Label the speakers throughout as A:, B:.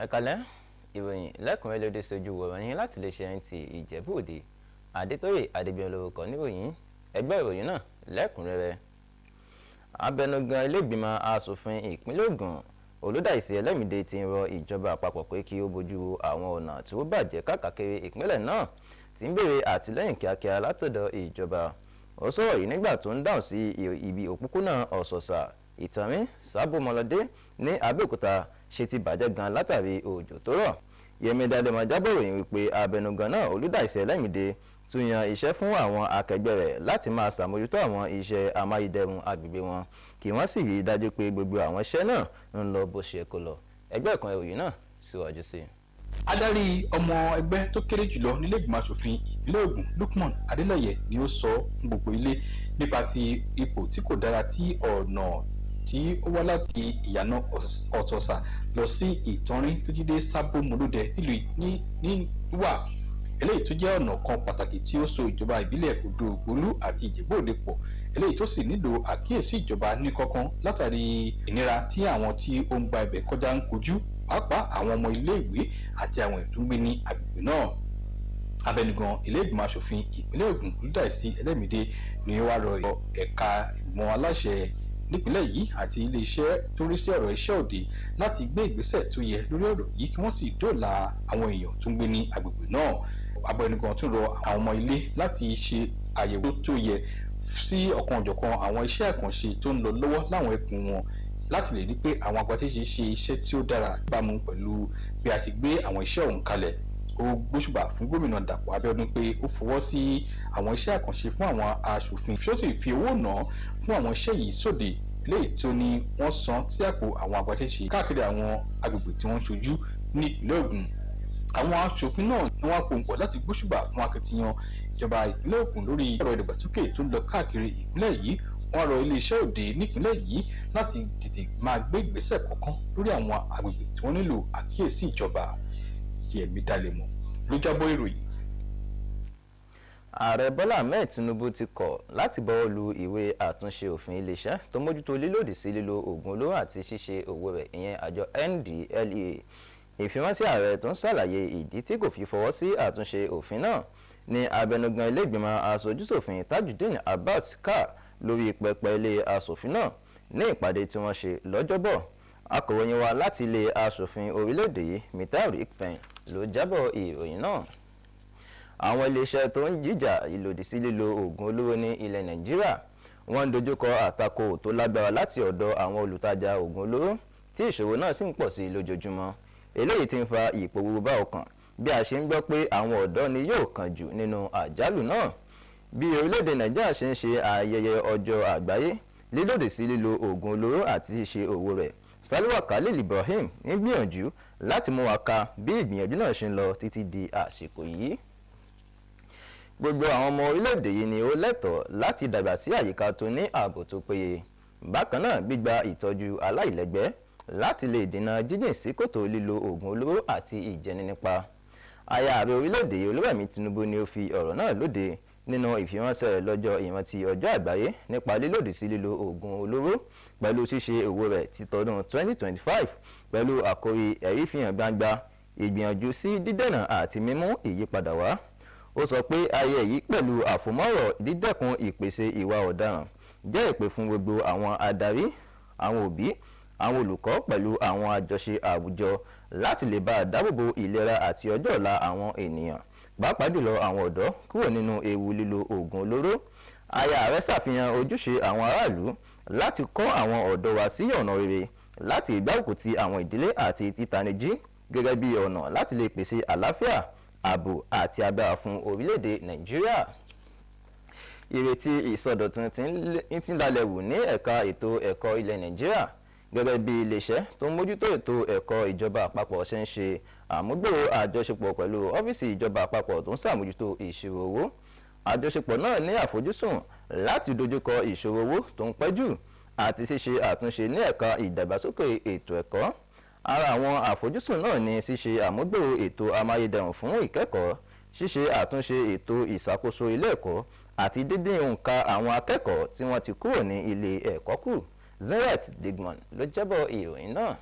A: Ẹ káalẹ́, ìròyìn lẹ́kùnrẹ́rẹ́ lóde sojú wọ̀rọ̀yìn láti lè ṣe Nta Ijebu Ode. Adétóyè Adébíyàn lórúkọ níròyìn. Ẹgbẹ́ ìròyìn náà lẹ́kùnrẹ́rẹ́. Abẹnugan ilé ìgbìmọ̀ asòfin ìpínlẹ̀ Ògùn Olúdáìsí Ẹlẹ́mìdé ti ń rọ ìjọba àpapọ̀ pé kí ó bójú àwọn ọ̀nà tí ó bàjẹ́ káàkiri ìpínlẹ̀ náà tí ń béèrè àtìlẹ́yìn kíákíá látọ̀dọ̀ ìjọba. Ó sọ̀rọ̀ yìí nígbà tó ń dáhùn sí ibi òpópónà Ọ̀sọ̀sà Ìtànmí Sábòmọlọdé ní Abẹ́òkúta ṣe ti bàjẹ́ gan látàrí òjò tó rọ̀. Yẹmi Dalẹ́mọ jábọ̀ ròyìn wípé abẹnugan náà Olúdáìsí Ẹlẹ́mìdé tún yan iṣẹ́ fún àwọn akẹgbẹ́ rẹ̀ láti máa ṣàmójútó àwọn iṣẹ́ amáyédẹrùn agbègbè wọn kí wọ́n sì rí i dájú pé gbogbo àwọn iṣẹ́ náà ń lọ bó ṣe kó lọ. Ẹgbẹ́ kan ìròyìn náà síwájú sí i.
B: Adarí ọmọ ẹgbẹ́ tó kéré jùlọ nílé ìgbìmọ̀ asòfin ìpínlẹ̀ Ògùn Lukman Adélẹ́yẹ ni ó sọ fún gbogbo ilé nípa ti ipò tí kò dára tí ọ̀nà tí ó wá láti ìyànà Ọ̀sọ̀sà lọ sí Ìtànrín tó jíde Sábòmọlódé ní wà eléyìí tó jẹ́ ọ̀nà kan pàtàkì tí ó so ìjọba ìbílẹ̀ Odò Ògbólú àti Ìjẹ̀bú Òde pọ̀ eléyìí tó sì nílò àkíyèsí ìjọba ní kọ́kán látàrí ìnira tí àwọn tí ó ń gba ibẹ̀ kọjá ń kojú pàápàá àwọn ọmọ iléèwé àti àwọn ètò ń gbé ní agbègbè náà. Abẹnugan ilé ìgbìmọ̀ asòfin ìpínlẹ̀ Ògùn Olúdáìsí Ẹlẹ́mìdé ni ó wá rọ ẹ̀ka ìgbìmọ̀ aláṣẹ nípínlẹ̀ yìí àti iléeṣẹ́ tó rí sí ọ̀rọ̀ iṣẹ́ òde láti gbé ìgbésẹ̀ tó yẹ lórí ọ̀rọ̀ yìí kí wọ́n sì dóòlà àwọn èèyàn tó ń gbé ní agbègbè náà. Abẹnugan tún rọ àwọn ọmọ ilé láti ṣe àyẹ̀wò tó yẹ sí ọ̀kanòjọ̀kan àwọn iṣẹ́ àkànṣe tó ń lọ lọ́wọ́ láwọn ẹkùn wọn láti lè rí pé àwọn agbaṣẹ́ṣe ṣe iṣẹ́ tí ó dára bámu pẹ̀lú bí a ti gbé àwọn iṣẹ́ ọ̀hún kalẹ̀. Ó gbóṣùbà fún gómìnà Dàpọ̀ Abíọ́dún pé ó fọwọ́ sí àwọn iṣẹ́ àkànṣe fún àwọn aṣòfin tí ó sì fi owó ná fún àwọn iṣẹ́ yìí sóde eléyìí tó ní wọ́n san sí àpò àwọn agbaṣẹ́ṣe káàkiri àwọn agbègbè tí wọ́n ń ṣojú ní ìpínlẹ̀ Ògùn. Àwọn aṣòfin náà ni wọ́n pòǹpọ̀ láti gbóṣùbà fún akitiyan ìjọba ìpínlẹ̀ Ògùn lórí ọ̀rọ̀ ìdàgbàsókè tó ń lọ káàkiri ìpínlẹ̀ yìí. Wọ́n rọ iléeṣẹ́ òde nípínlẹ̀ yìí láti tètè máa gbé ìgbésẹ̀ kọ̀ọ̀kan lórí àwọn agbègbè tí wọ́n nílò àkíyèsí ìjọba. Yẹmi Dalẹ́mọ ló jábọ̀ ìròyìn.
A: Ààrẹ Bọ́lá Ahmed Tinubu ti kọ̀ láti bọwọ́ lu ìwé àtúnṣe òfin iléeṣẹ́ tó mójútó lílòdì sí lílo oògùn olóró àti ṣíṣe òwò rẹ̀ ìyẹn àjọ NDLEA. Ìfiránṣẹ́ ààrẹ tó ń ṣàlàyé ìdí tí kò fi fọwọ́ sí àtúnṣe òfin náà ni abẹnugan ilé ìgbìmọ̀ aṣojúṣòfin Tajudeen Abbas kà lórí pẹpẹ ilé aṣòfin náà ní ìpàdé tí wọ́n ṣe lọ́jọ́bọ̀. Akọ̀ròyìn wa láti ilé aṣòfin orílẹ̀-èdè yìí Nta Ijebu ló jábọ̀ ìròyìn náà. Àwọn iléeṣẹ́ tó ń jìjà ìlòdì sí lílo oògùn olóró ní ilẹ̀ Nàìjíríà wọ́n ń dojúkọ àtakò tó lágbára láti ọ̀dọ̀ àwọn olùtajà oògùn olóró tí ìṣòro náà sì ń pọ̀ sí lójoojúmọ́. Eléyìí ti ń fa ìpòrúurú bá ọkàn bí a ṣe ń gbọ́ pé àwọn ọ̀dọ́ ni yóò kàn jù nínú àjálù náà. Bí orílẹ̀-èdè Nàìjíríà ṣe ń ṣe ayẹyẹ ọjọ́ àgbáyé lílòdì sí lílo oògùn olóró àti ṣíṣe òwò rẹ̀, Saliwa Khalil Ibrahim ń gbìyànjú láti mú wa ka bí ìgbìyànjú náà ṣe ń lọ títí di àsìkò yìí. Gbogbo àwọn ọmọ orílẹ̀-èdè yìí ni ó lẹ́tọ̀ọ́ láti dàgbà sí àyíká tó ní ààbò tó péye. Bákan náà gbígba ìtọ́jú aláìlẹ́gbẹ́ láti lè dènà jíjìn sí kòtò lílo oògùn olóró àti ìjẹninípa. Aya ààrẹ orílẹ̀-èdè Olúrẹ̀mí Tinubu ni ó fi ọ̀rọ̀ náà lóde nínú ìfiránṣẹ́ rẹ̀ lọ́jọ́ ìrántí ọjọ́ àgbáyé nípa lílòdì sí lílo oògùn olóró pẹ̀lú ṣíṣe òwò rẹ̀ ti tọdún 2025 pẹ̀lú àkòrí ẹ̀rí fihàn gbangba ìgbìyànjú sí dídènà àti mímú ìyípadà wá. Ó sọ pé ayẹyẹ yìí pẹ̀lú àfòmọ́rọ̀ dídẹ́kun ìpèsè ìwà ọ̀daràn jẹ́ ìpè fún gbogbo àwọn adarí, àwọn òbí, àwọn olùkọ́ pẹ̀lú àwọn àjọṣe àwùjọ láti lè bá a dáàbòbò ìlera àti ọjọ́ ọ̀la àwọn ènìyàn, pàápàá jùlọ àwọn ọ̀dọ́ kúrò nínú ewu lílo oògùn olóró. Aya ààrẹ ṣàfihàn ojúṣe àwọn aráàlú láti kọ́ àwọn ọ̀dọ́ wa sí ọ̀nà rere láti ìgbárùkù ti àwọn ìdílé àti títanijí gẹ́gẹ́ bí ọ̀nà láti lè pèsè àlàáfíà, ààbò àti agbára fún orílẹ̀-èdè Nàìjíríà. Ìrètí ìsọdọ̀tun ti ń lálẹ́ wù ní ẹ̀ka ètò ẹ̀kọ́ ilẹ̀ Nàìjíríà gẹ́gẹ́ bí iléeṣẹ́ tó ń mójútó ètò ẹ̀kọ́ ìjọba àpapọ̀ ṣe ń ṣe àmúgbòrò àjọṣepọ̀ pẹ̀lú ọ́fíìsì ìjọba àpapọ̀ tó ń ṣàmójútó ìṣirò owó. Àjọṣepọ̀ náà ní àfojúsùn láti dojúkọ ìṣòro owó tó ń pẹ́ jù àti ṣíṣe àtúnṣe ní ẹ̀ka ìdàgbàsókè ètò ẹ̀kọ́. Ara àwọn àfojúsùn náà ni ṣíṣe àmúgbòrò ètò amáyédẹrùn fún ìkẹ́kọ̀ọ́, ṣíṣe àtúnṣe ètò ìṣàkóso ilé ẹ̀kọ́ àti dídín òǹkà àwọn akẹ́kọ̀ọ́ tí wọ́n ti kúrò ní ilé ẹ̀kọ́ kù. Zenret Digmon ló jábọ̀ ìròyìn náà.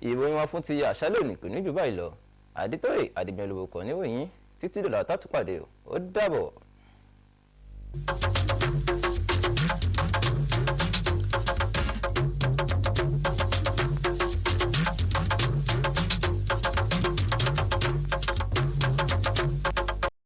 A: ìròyìn wọn fún ti àṣálẹ́ òní kò ní jù báyìí lọ. Àdìtóyè Adébíyàn ló kọ níwòyìn títí dọ̀là tá tún pàdé ó dàbọ̀.